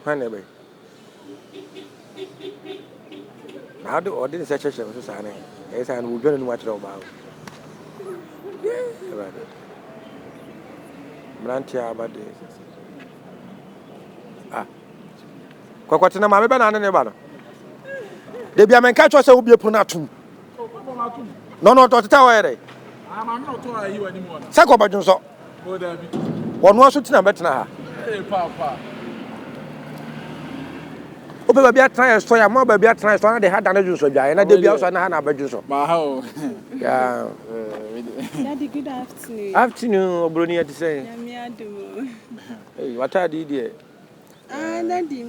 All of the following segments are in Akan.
When ever. How do or didn't such a show, Susanna? Yes, and we're going to watch it about. Yeah, right. Brantia about this. Ah, Cocotina, my banana never. They be a man catch us will be a punatum. No, not to tell her. I'm not to you anymore. Sako Bajonso. Oh, there be. One was shooting a better. Hey, Papa. Oh, baby, I try a story. I'm more baby, I try to they had an agent, and I did be also an abajuso. Maho. Yeah. Daddy, good afternoon. Afternoon, Brunia to say. Hey, what I did here? Daddy.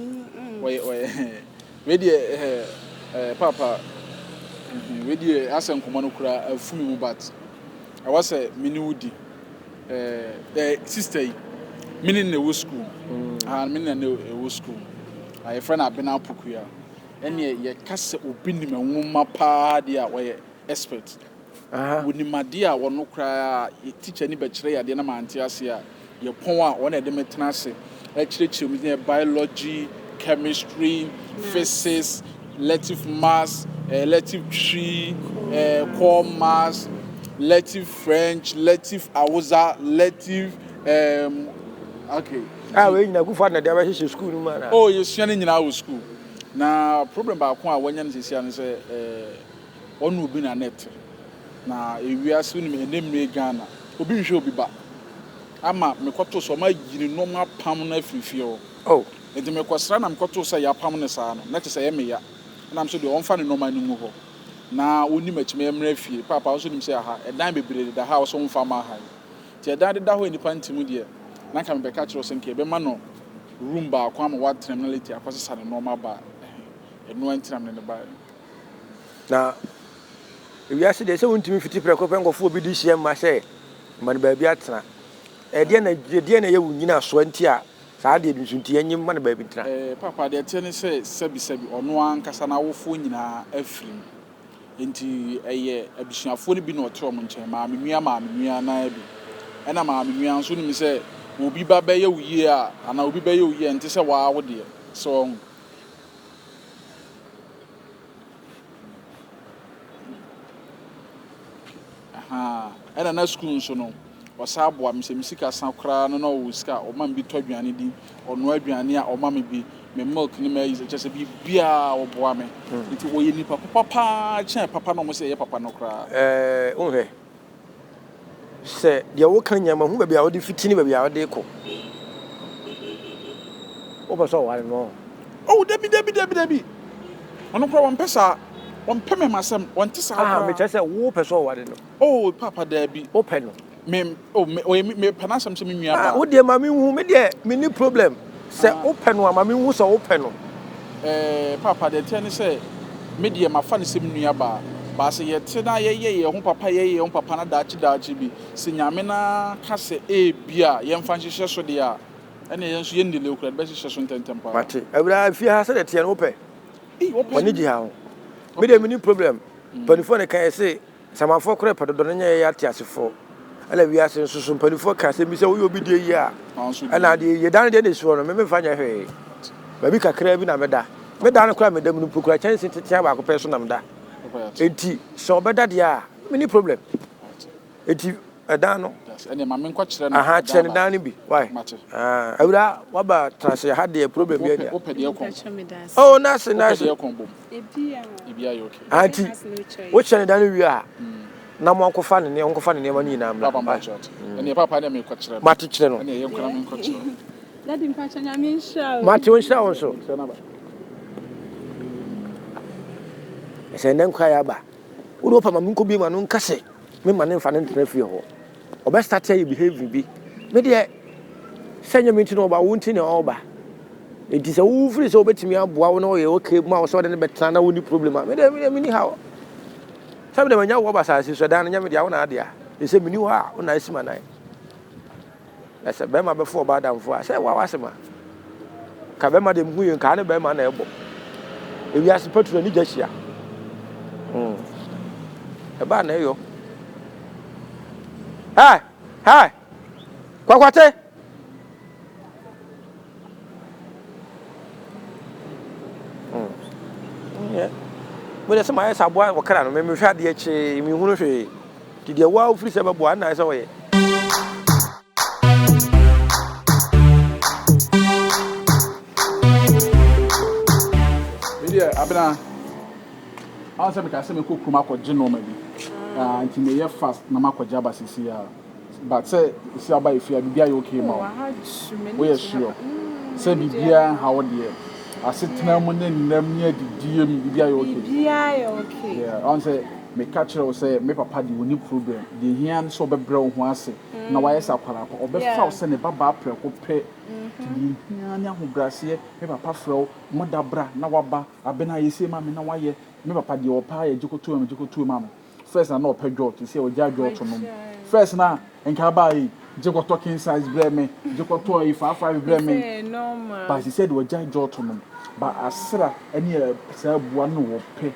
Wait. Ready, Papa. Ready, Asan Kumanukura, a fumu bat. I was a minuti. The sister, meaning the school. And meaning the school. I friend have been out Pukuya. And ye cast opinion and woman pa dear way expert. When my dear or no cry, teach any betray at the end of my antiasia. Your poem one of them tenacity. Actually, biology, chemistry, physics, elective mass, elective tree, core mass, elective French, elective Awusa, elective okay. We na go for na dey be school no man. Oh, you see in our school. Na problem ba ko a wanyan sisi an say onu obi na net. Na ewiase ni me enem ne Ghana. Obi nhwe obi ba. Ama me kwato so ma yiri no ma pam na afifie o. Oh, enti me kwasra na me kwato so ya pam ne saa no. Na che say ye me ya. Na am so de onfa ne no ma ni mu ho. Na oni machime emra fie. Papa also nim say aha, edan bebrede da ha so onfa ma ha. Ti edan de da ho ni pantimu de. Na ka me be ka kiro se nke be ma no room ba kwa ma what terminality akwasesa ne normal ba. Eno antinam ne ba. na we are say they say wontimi fiti preko pengo fo obi di hie ma say man ba bi atena. De na ye wunyina so anti a saa de nsunti enyim man ba bi tena. Papa de tie ne say sebi ono ankasa na wofo nyina afrim. Enti eye abusuafo ne bi na ote omo nche ma menua na bi. Ena ma menua nso ni say obi ba be ye wuye a ana obi be ye wuye enti say wa wo de. So ena na school nso no wasabo am se misika san kra no wo sika o ma bi to aduane di ono aduane a o ma me bi me milk ni ma yi se bi bia wo boa me nti wo ye nipa papa chen papa no mo se ye papa no kra Unhwe se de wo kan nyama hu ba bia wo de fitini ba bia wo de ko o ba so wale no oh debi ono kra won pesa won pe me masem won ti sa me chese wo peso wale no oh papa debi o pe no me panasem se me nua ba wo de ma me hu me de me ni problem se o pe no ma me hu se o pe no papa de tie ne se me de ma fa ne se me nua ba se ye te na ye ho papa ye ho papa na daachi bi se nyame na ka se bia ye mfa nhyehyɛ so de a ene ye nso ye ndile okura be hyehyɛ so ntentem pa mate awura fi ha se de tie no pe woni ji ha me de me ni problem panifo ne kan se samafo kora pedodo no nya ya tiasefo ala wi ase nsusu panifo ka se mi se wo yo bi de yi a ala de ye dan de ne so no me fa nya hwe ba bi kakra bi na meda no kora meda mu pokura chance titia ba ko pe so na meda enti so beda de a me ni problem enti edan no ene ma me nkwa kire na aha kire dan ni bi why awura waba transe ha de problem bi anya oh nase ebia yo okay anti wo kire dan wi a na mo nkofa ne ma ni na amla papa short ene papa ne me kwa kire mate kire no ene ye nkwa me nkwa kire Daddy mpacha nyame nhira mate won hira won so ese nan kwa ya ba wo do pa ma nko bi ma no nkase me ma ne mfa ne ntena fie ho obe start your behavior bi me de senya me ntino ba wonti ne oba enti se wo free se obetimi aboa wo na wo ye okay ma wo so de ne betana na woni problem me de me ni ha sabe de manya wo ba sa si so dan nya me de wo na ade a e se me ni wo a wo na asima nan ese be ma be fo ba damfo a se wa wasema ka be ma de mhu yen ka ne be ma na ebo e wi ase patro ni gahia e ba na yo Hi. Kwakwate. When some is a boy or can remember had the H. Me who say, did your wild free ever one nice away? Media Abena. I say because me cook kuma ko gino maybe. Nti me ye fast na makwaja ba sisi ya. But say si aba ifia bibia you okay ma. We sure. Say bibia how dey. Asetena mu ne nnam ne adidie mi bibia you okay. Bibia you okay. Yeah, I say me catch you say me papa di oni problem. The hian so bebrɛ wo ho ase. Na wa yesa kwara ko obefa wo se ne baba apreko pe. The hian ne ahobrase me papa frɛ mo dabra na waba abena yesi ma me na waye. Me papa di opa ye jikotu ma me. First na opedwo to say oja dwo to no. First na enka ba yi jikoto king size bre me, jikoto yi 5 bre me. Normal. But he said oja dwo to no. But asra ene say bua no wo pe.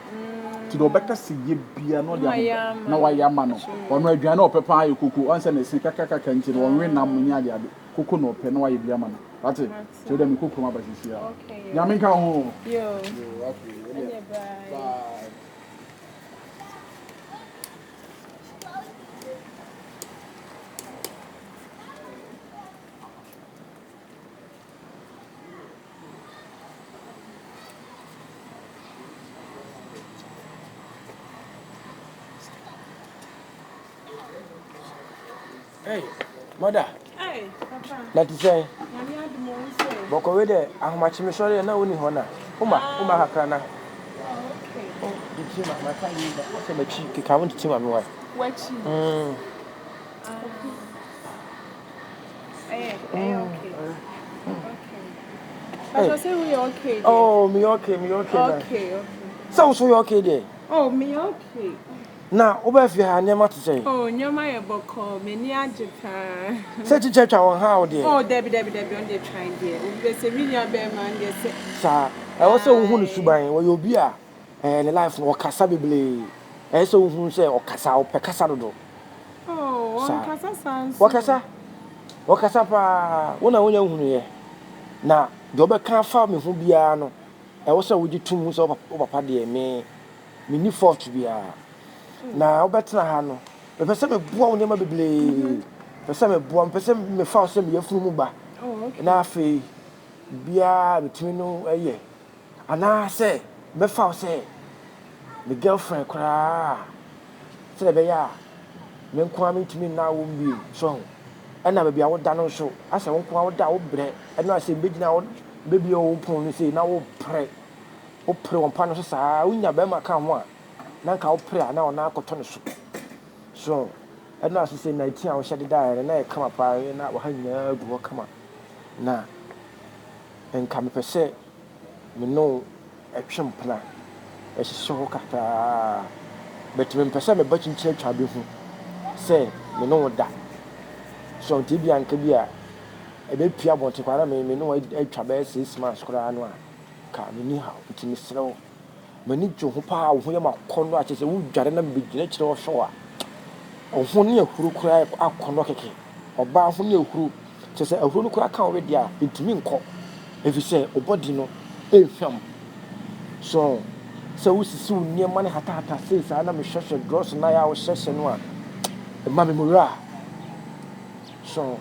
Ti do beka se ye bia no de na wa yama no. Ono aduane opepa ayi kuku, on say na sin kaka nti no onwe nam nya de ade. Kuku no pe na wa ye bia ma no. That's it. So dem kuku ma ba sisi ya. Okay. Ya menka ho. Yo. Okay. Bye. Bye. Hey, mother. Hey, papa. That is say, Yami admo nse. Boko we there, ahomachi me sorry na woni ho na. Uma kakra na. Okay. Oh, the team my friend is that say me chi ka want team am wife. Wachi. Okay. Okay. But you say we okay. There. Oh, me okay. Okay. So you okay there? Oh, me okay. Na, oba fi ha nyama to say. Oh, nyama ye boko, me ni ajepa. Say chicha won how there. Oh, Debbie on the trying there. We say me ya be man there say. Sa, I also hu no suban, we obi a ne life no kasa beble. I so hu say okasa opekasa dodo. Oh, on kasa sans. Wakasa pa, wona wonya hunu ye. Na, de obeka fa me hu bia no. E wo say wo gitum hu so papa de me ni fault bia. Na obetena ha no pese me boa wo nema beble pese me boa pese me fa so me yafunu mu ba na afi bia betimi no eye ana se me fa so me girlfriend kra se be ya me nko am ntimi na wo mbi so ana be bia wo da no so ase wo nko wo da wo bre ana ase begina wo bebi wo pon ni se na wo pre won pa no so saa unya be ma ka ho a na nka opre na ona akoto ne so ɛna asese na tia wo hyede dae na e kama pa na wo ha nyina gu ho kama na enka me pese me no etwem pla e hyehyɛ ho kata bet me pese me bachinchi atwa be hu se me no da so nti bia nka bia e be pia bonte kwara me no atwa be 6 months kora no a ka me ni ha nti me srew mani jo ho pa wo ho yema kono a chese wo dware na begina kire wo hwe a ho ne ahuru kura akono keke oba ho ne ahuru chese ahuru no kura ka wo de a ntimi nko efise obodi no ehwam so wo sisi wo niema ne hata sei sa na me hwehwe gross na ya wo hwehwe no a ma me mura so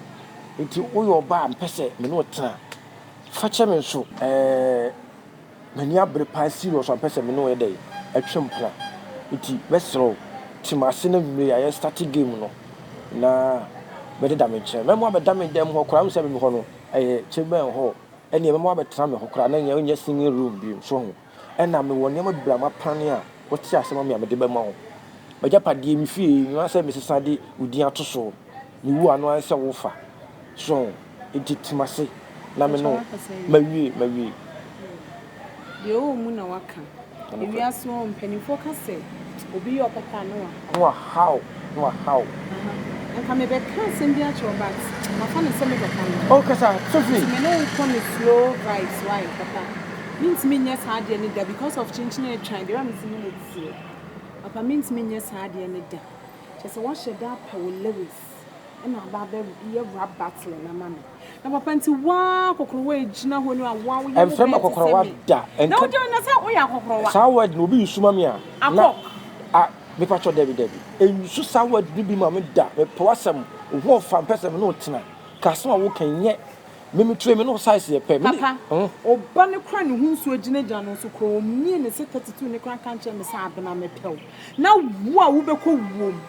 enti wo yo ba mpese me no tena fa che me so mani abre pa serious on person me no e dey atwem pla iti wesro timase na me ya start game no na me de damage me mo abedam dem ho kora me ho no cheben ho ene me mo abetena me ho kora na nya singing room bi so ho ena me woni ma bibra ma pan a wotia asema me de be ma ho baja pade mi fie no ase me sesa de udi ato so ni wu anu anse wo fa so iti timase na me no mawie de o mu na waka ewi aso mpanifo ka se obi yo peka no wa how nka me be ka se ndi a cho back ma fa ne se me peka no okay sir Sophie me no come slow vibes why papa means me nyɛ saa de ne da because of chinchine e try de am sini ne tsie papa means me nyɛ saa de ne da kyɛ se wo hyɛ da pa wo lewis and about the rap battle and a man. Now, Papa, wow, Cockroach, Gina, when you are one, and from a cockroach, and no, that's how we are cockroach. Sour will be Sumamia. Me patcho Debbie. And you should sour be mamma da, a possum, wolf from person no tonight. Castle walking yet. Mimi train no size here, Papa. Oh, Bunny Cran, who so a general so called me and the secretary to the crank and James Abana pill. Now, what will be called womb?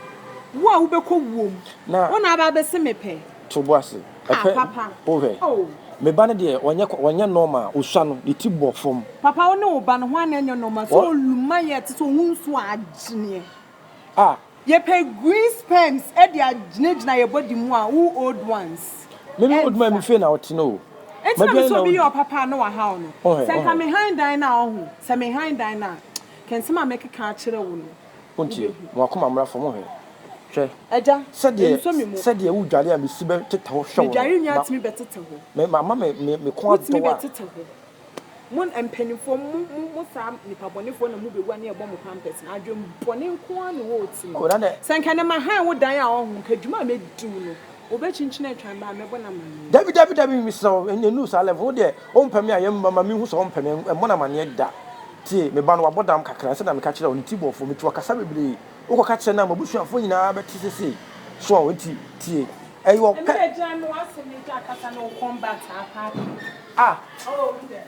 What will be called womb? Now, one about the semi pay. To was it, Papa. Oh, me banner dear, when you're normal, or son, the tibor from Papa, no, ban one and your normal, so my yet to wounds to ah, ye pay green spends at your genage na your body more, who old ones. Maybe old man feel out to know. It's not so be your papa no how no. Say come behind dine say behind dine. Can some make a catcher wound? Won't you? Welcome amra from here. Che. Eja said you would jolly and be sibe to tell show. Jari nya me better to her. Me mama me quite me better to her. One and penny for mo sam nipa boni for na mu be wan e bomb pampers na adwom boni nko an wo ti. Oh na say can my hand wo dan a ho kadwuma me du no. Obechinchina atwan ba me bona man. David me so en news a level there. O mpame ayem mama me hu so mpame e bona man ye da. Tie me ba no abodam kakra se na me ka kire oni tibo fo me tu akasa bebre. Wo ka kire na mabusuafo nyina be tisese. So o ti tie. Eyo ka. Me jan no asemi ja akasa no combat apa. Ah. Oh, there.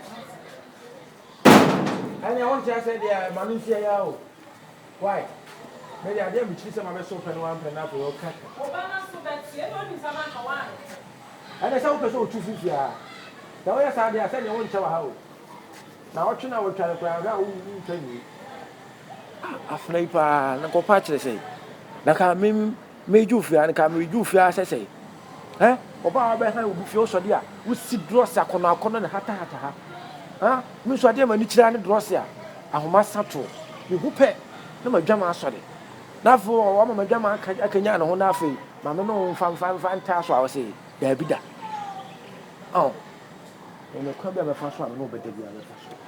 And I want to say there manu sia ya o. Why? Maybe I didn't choose some of the soap and one pen up or cat. And I saw person 250. Now, yes, I said you won't tell how. Now, what you know, we're trying to grab out who tell you. A flavor, and go patch, say. Now, come made you fear and come with you fear, say. Eh? Oba behind will be feel so dear. We see dross a corner and hata. Huh? Miss Wadim and Nichiran drossia. I must settle. You who pay. No, my jammer, sorry. Now for one of my jammer, I can yarn on nothing. Mamma no fan task, I say. There be that. Oh, and the crab of the first one, nobody did the other first one.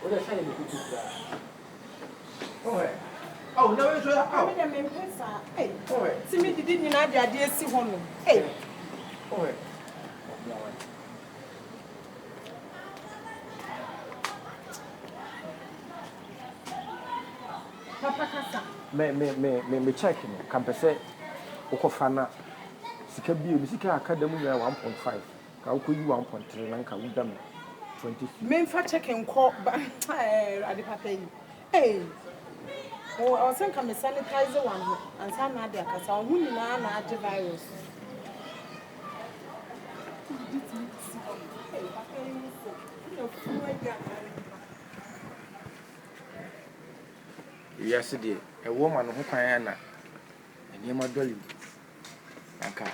What I say, oh, no, it's out. Hey, see me, didn't you know the idea? See home. Hey, oh, Papa Kasa. Me check him. Campese, Okofana. Sika bio, Sika Academy 1.5. Ka uko you 1.3 nanka udam 20. Me fa check and call ade papa yi. Hey. Oh, I was saying come sanitize one and san na dia kasa hu nyina na ade virus. Hey, papa yi so. No fu yes, dear, a woman who can and near my dolly. Anka,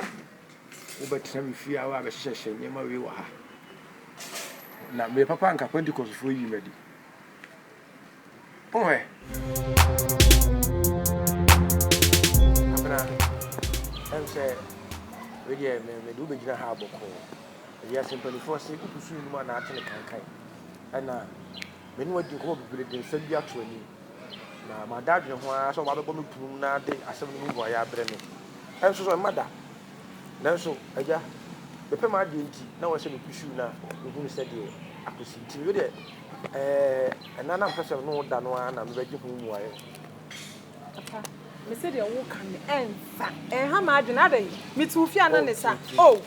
over 3 hours session, near my view. Now, my papa and Capendicos for you, ready. Oh, I'm say, we do begin a harbor call. Yes, in 24 6 to see one out in the cankai. And now, when what you hope to send you to me. Na my dad no ho so wa be bono pum na de asem no bo ya bre me enso so mada na so aja be pe ma de nti na wo se no kushu na hu se de akosi nti we de enana mpese no da no na me beje hu mu aye papa me se de wo kan enfa ha ma adu na de me tu fi ana ne sa oh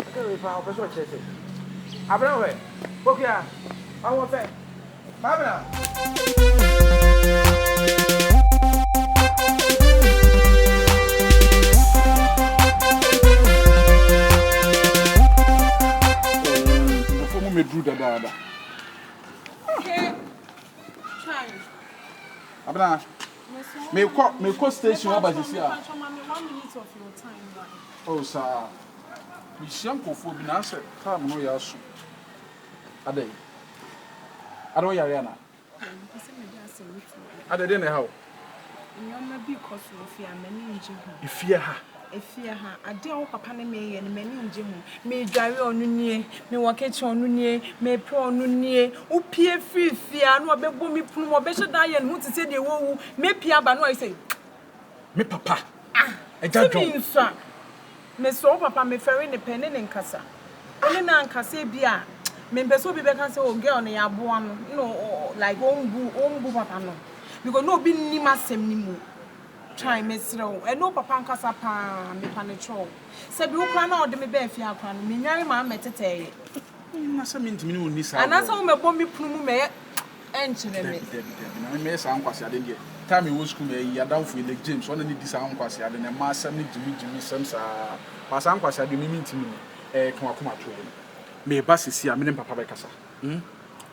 okay pa o so chese abra we bokia awon fe Babra. Before me drew the dada. Okay. Try. Abna. Me call station about this year. 1 minute of your time. Oh, sir. Me shanko for be answer. Come no yasu. Ade. I don't hear Rihanna. I don't know how. You may be because of fear, many in Jim. If fear her, I deal papa and me and many in Jim. May drive on near, may walk at on near, may pro near, who peer free fear, no be boomy pum or better die and who to say they will, may Pia Bano, I say. Me papa. Eja John. Me so papa me ferry ne pene ne nkasa. Oni na nkasa bia me mpeso bi be kan say o girl ne yaboa no like ombu papa no. Because no be ni masem ni mu. Try me srew. E no papa nkasa pa me pa ne tro. Se bi wo kra na o de me be afia akwa no me nware ma metete. Na se me ntimi ni oni sa. Ana sa wo me bom bi punu mu me enchire me. Na me sa nkwase ade de. Time we school me yadamfo Elek James one need this nkwase ade na ma asem ni jimi sem sa. Pasa nkwase ade me ntimi ni kuma to. Me ba sisi a me ne papa be kasa. Me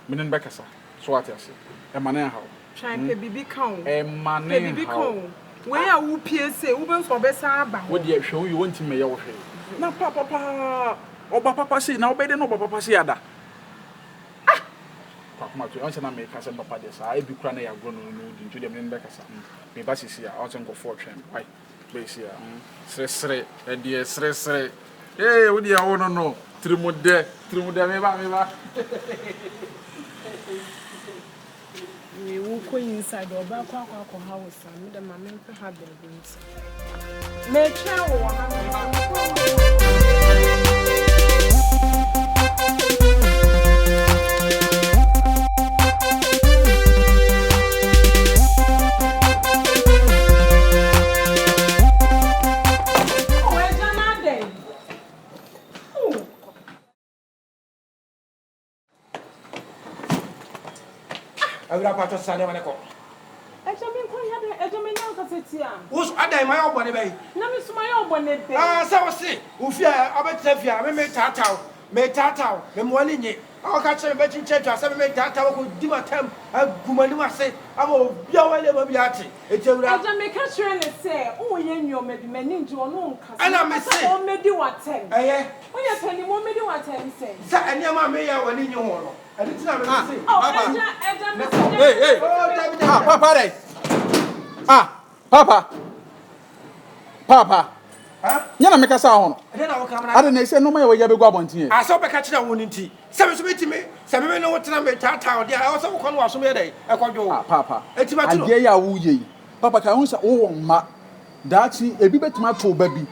ne be kasa. So what ase. E ma na ha. Try pe bibi kan. E ma na ha. Bibi kan. We a wo PSA wo be so be sa aba. Wo de hwe wo wonti me ye wo hwe. Na papa oba papa say na obede no oba papa say ada. Kuma to on say na me ka say papa dey sa e bi kura na ya gro no di ntu dem ne be kasa. Me ba sisi a on say go for twem. Why? Be see a sre e dey sre. Eh wo dey a wo no. Trimude me ba. We will go inside or back house and the mamma have their rooms. Make I will have to send him a call. I don't Who's I my own bonnet bay? No, Miss my own bonnet. Ah, so see, Ufia, I bet Sefia, I made Tatao, Memolini. I'll catch a betting church, I said, make Tatao could do a temp, a Gumanua say, I will be away never be at it. It's a rather make a train and say, oh, you may be meaning to a no, and I may say, oh, may do what 10. Eh, when you're telling me, may do what 10 say. And your mamma may have a in your hall. And it's not hey, Papa. Yana make us on. I didn't say no matter where you go about here. I saw the catch that one in tea. Some to me, some men know what time they tata. They are also come was some day. I call you Papa. It's my dear Wooye. Papa can answer ma. That's a bit tomato baby.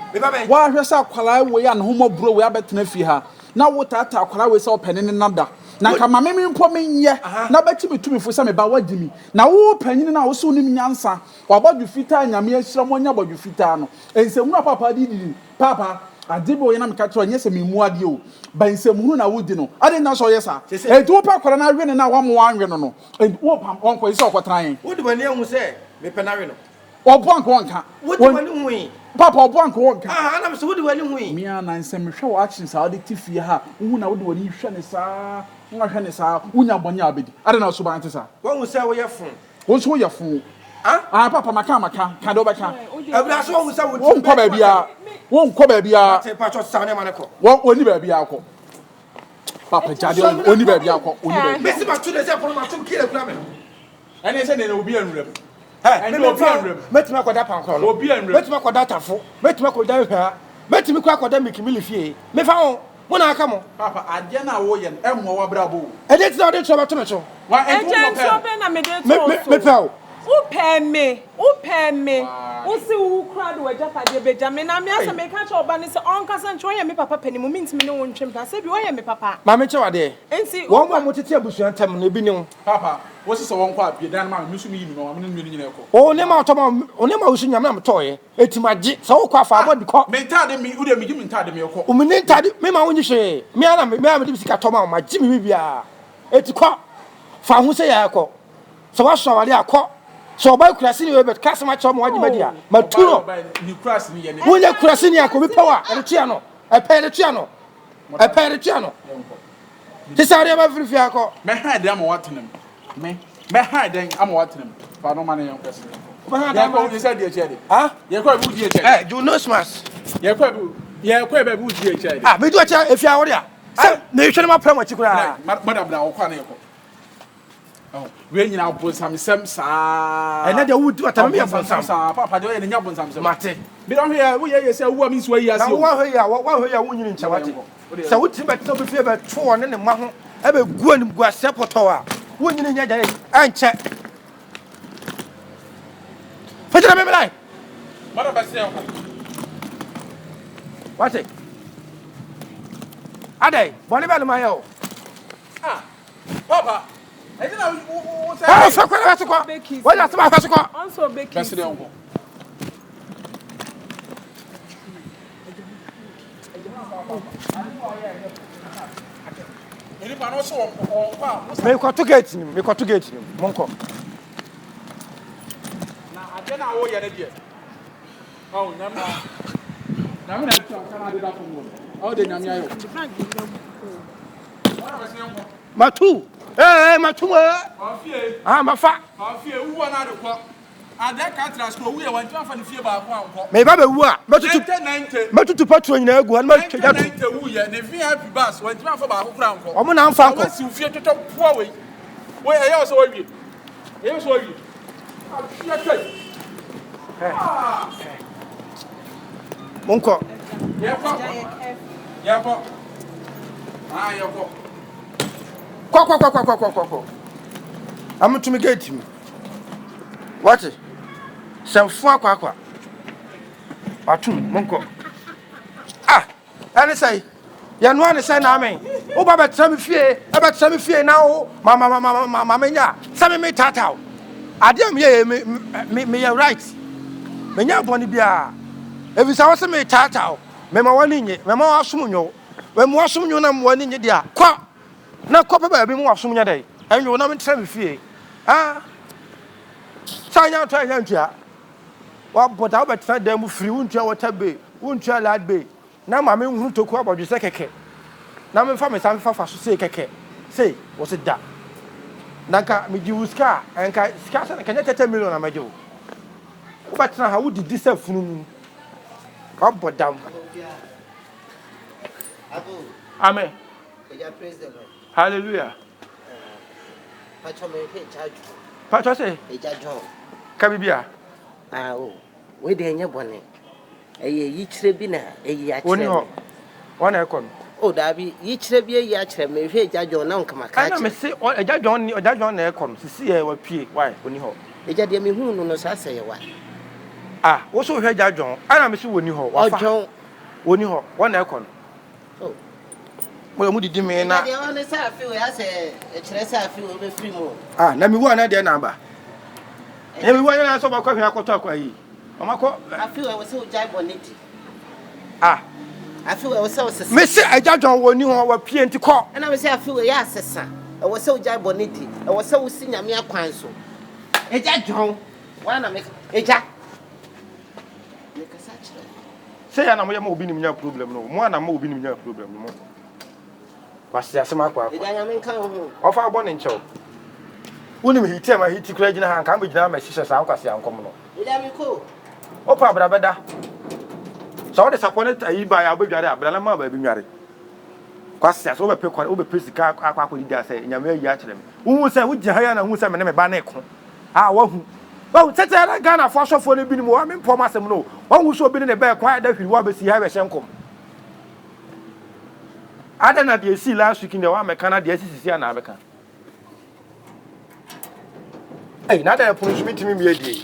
Why has our collar way and homo bro we are better nefiha. Now what our collar was open in another. Na kama meme mpomen ye na beti betumi fo se me ba wagimi na wo panyin na wo so nim nyansa wabodwu fita nyame ahira mo nya bodwu fita no ensemu na papa di papa adebo ye na me ka tro nye se memu ade o ba ensemu na wo di no ade na so ye sa enti wo pa kwara na hwe ne na wa mo anwe no no wo pam onko ise okotran wo di bani ahu se me pe na hwe no obo anko onka wo di bani hu Papa obo anko onka ana me so wo di bani hu mi ana nsem hwe wo actions a wo de tifie ha wo na wo di wani hwe ne sa nga hwe ne sa unya bonya abedi ade na so ban te sa won say wo ye fun won so ye fun papa maka ka do baka abira so won say won ko ba bia te pa cho sa ne ma ne ko won ni ba bia ko papa jade oni ba bia ko oni ba me se ma tu de se for ma tu kile kula me ene se ne obi anwura ene obi anwura metima ko da pan ko no obi anwura metima ko da tafo metima ko da hwa metimi ko akoda mikimili fie me fa won Mona aka mo papa ade na wo ye emwo wa brabo e dey ti ode tro to me so wa e do na me dey to me pao u pe me u si u crowd we japa de Benjamin na me asa me ka cho oba ni se on kasa ncho ye me papa pani mu mintimi ne won twem ta se bi wo ye me papa ma me che wade ensi won mo tete abusuan tam na bi ne papa wo se won kwa bi dan ma me su mi yi mi no ma me ne nyina ko o ne ma to ma o ne ma wo su nyam na me to ye etimaje se wo kwa fa abodi ko me ntade mi u de mi gi mi ntade me ko o me ne ntade me ma wonyi hwe me ana me de sika to ma gi mi bia etikọ fa hu se ya ko so wa so wale akọ so boy kurasini we bet kasama cha mo wagi media maturo ni kurasini ye ne wonya kurasini akobi power e tua no e pe tua no ti sare ba firfi akọ me ha de am watenem me ha de am watenem fa no man yan kwese me ha de ko ni say de che de ye ko bu di che you know smash ye ko bu di che de me do che efi awore a na yehwe ma pra machi kura madam na wo kwa na ye ko we nyina bonsam sem sa ene de wudi atama me bonsam sa papa de ye nya bonsam sem mate bi don here we ye say wo mi so yi ase na wo hwe ya wo nyini nche wate sa wuti be to be fie be two ne ma ho e be gu anim gu ase poto a wo nyini nya ja anche fetira me belai Mara basi yanko. What's it? Ade, boni ba ma yo. Ah. Papa. Edi na wo say. Ah, fa kwa basi kwa. Wo ya sama basi kwa. Also baking. Basi yanko. Eni pa no so on pa. Me kwa to gate ni, monko. Na ade na wo ye ne de. Oh, nyama. Na me na twa kana de da fo mo. Oh, de nyama ayo. Matu. Matu Mafie. Ah, mafa. Mafie wu na de kwa. Ade ka tra school wu ye wan twa fa ne fie ba ko anko. Me ba be wu a, matutu patro nyina agu an ma twja to. 90 wu ye ne VIP bus wan twa fa ba ko kra anko. Omo na amfa anko. Wasi wu fie toto po we. We ye so wawie. Ye so wawie. Afia kai. Monko. Ye ko. Ah, ye ko. Kwa. Amutumi gate mi. What? Semfu akwa. Atum monko. Ah, ani say. Ya no ani say na amen. Wo ba betra me fie na wo mama nya. Sa me tata. Ade am ye me ya right. Me nya boni bia. Evisa wo se me tata. Me ma wani nye, me ma wasum nyo. We mo wasum nyo na mo wani nye dia. Kwa. Na kwa pa ba bi mo wasum nya dai. Enyo na me tra me fie. Ah. Sanya to anya ntua. Wa bota ba tra dem free wuntua water bay, wuntua lad bay. Na ma me hunu toku abodwe se keke. Na me fa me sa fa so se keke. Sei, wo se da. Nanka me ji wuska, anka ska sa kanya 30 million na majo. Wo ba tra ha wo didi se funu mu. Wa bodam. Abu. Amen. Ya praise the Lord. Hallelujah. Pacho me he charge. Pacho say, E jajo. ka bibia. Ah o. We de nya bone. Yi kire bi na yi Woni ho. Wana ekon. O da bi yi kire bi yi a kire me hwe jajo na nka maka. Ana me se ojajon na ekon. Sisi e wa pie. Why? Woni ho. E jade me hu no so aseye wa. Ah, wo so hwe jajon. Ana me se woni ho. Wa fa. Ojon. Woni ho. Wana ekon. Oh. Mo mu didi me na. De won say afi we ase e kire say afi we be free mo. Ah, na mi wu ana de na ba. Na mi wu ana so ba kwa hwe akoto akwa yi. Omako Afi we say o jai boniti. ah, Afi we say o sesa. me se ajajon woni ho wa pie nti ko. Na me say afi we ya sesa. E we say o jai boniti. E we say o si nyame akwan so. E jajon. Wa na me e ja. Me kasa kire. Se ya na mo ya ma obi ni nya problem no. Mo ana ma obi ni nya problem no. Ba se asema akwa. E ja nyame kan ho. Ofa abo ne nchew. Woni me hiti ma hiti kura gina ha kan be gina ma shisha sa ankwase ankom no. E ja mi ko. Opa abra beda. So the sapone ayi ba ya obedware abra na ma ba bi nware. Kwase so be pe kware obe pesika akwa akwa di ase nyame ayi a kire me. Wu se wu gina ya na hu se me ne me ba na eko. Ah wa hu. Wa tete na Ghana fo asofo ne bi ni mo wa me pom asem no. Wa hu so obi ne be kwa da hwiri wa be si ha be hyenkom. Ada na de si last week in the wa me kana de sisi na abeka. Ei, na da police meet me die.